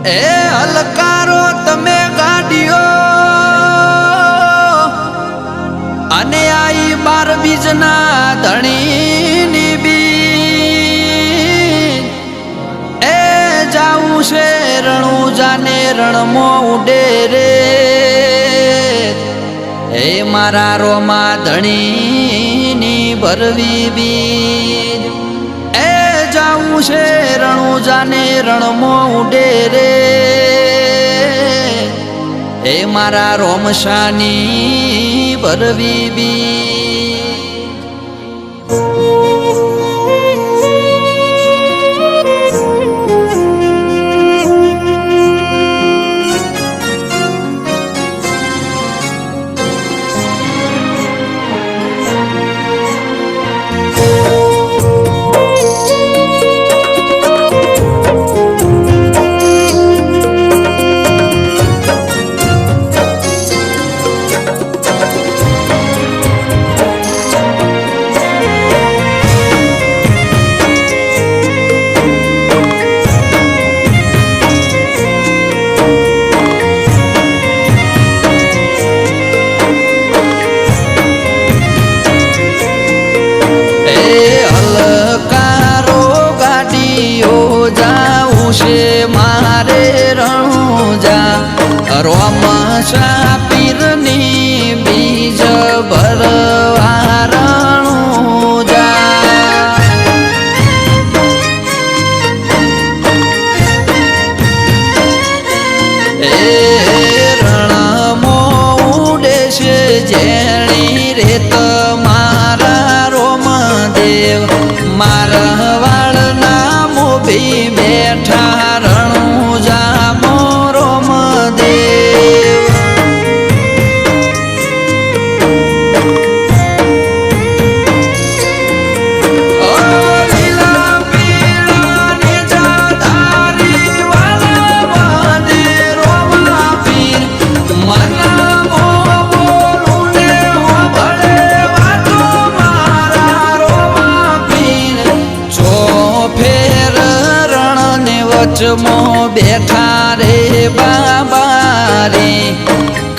એ હલકારો તમે ગાડીઓ અને આઈ 12 બીજના ધણીની બી એ જાવું છે રણું જાને રણમો ઉડે રે એ મારા રોમા ધણીની ભરવી બી એ જાવું છે રણું જાને રણમો ઉડે રે એ મારા રોમશાની ભરવી બી મારે રણુજા રોમશા પીરની બીજ ભરવા રણુજા એ રણમો ઉડે છે જેણી રે તમારા રોમદેવ મારા વાળના મોભી બેઠા રણુજા મોરો મદેવ લીલા પીળા ને જાધારી વાલા મદે રોમા પીર મના બોલું ને હો ભળે વાતો મારા રોમા પીર જો ફેર વચમો બેઠા રે બાબા રે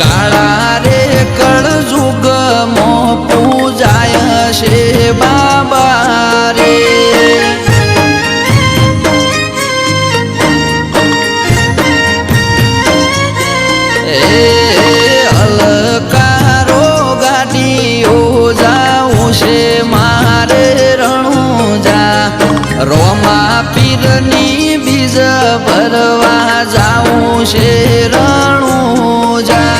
કાળા રે કળ જુગમો પૂજાય છે બાબા રે એ હલકારો ગાડીઓ જાવું છે મારે રણુજા રોમા પીરની બીજ ભરવા જાવું છે રણુજા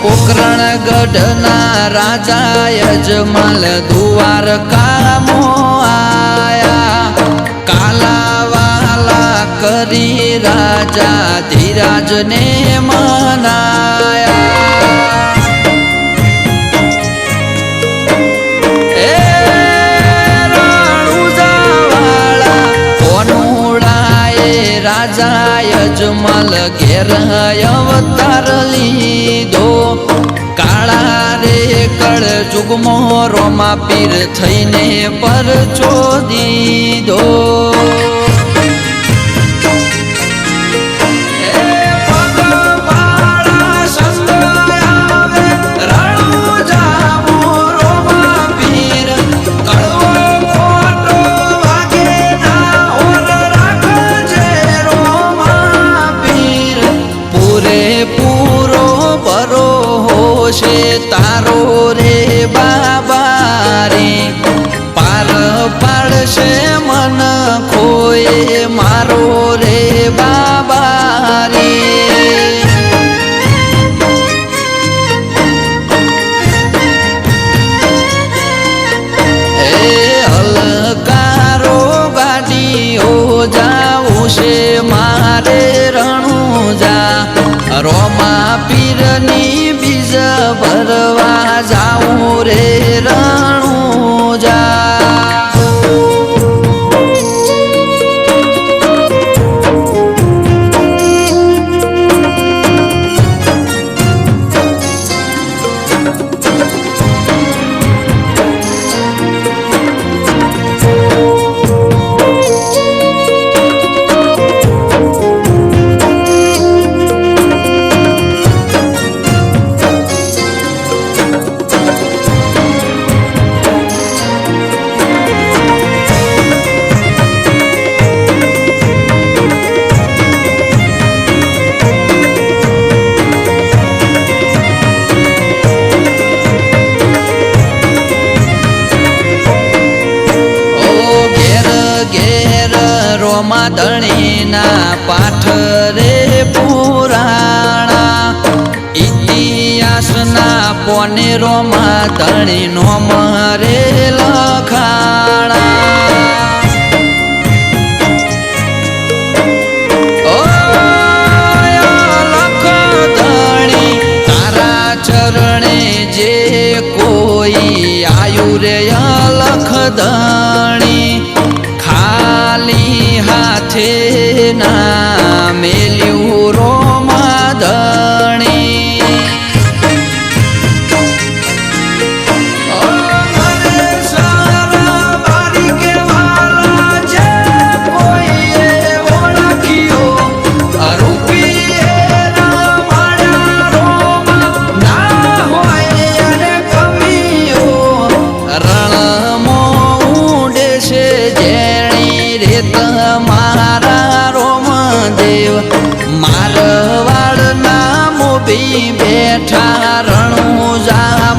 પોકરણ ગઢના રાજા યજમાલ દ્વારકામો આયા કાલાવાલા કરી રાજા ધીરાજને મનાયા એ રણુજાવાળા કોનુડાએ રાજા યજમાલ ઘેર અવતાર લીધો કાળા રે કળ જુગમો રોમા પીર થઈને પરચો દીધો તારો રે બાબા રે પાર પાડશે રોમા ધણીના પાઠ રે પુરાણા ઇતિહાસના પોને રોમા ધણી નો મરે લખાણા ચરણે જે કોઈ આયુ રે અલખ ધણી ખાલી હાથે ના મેલ્યું રોમા ધણી તમારા રોમદેવ મારવાડ ના મોભી બેઠા રણુજા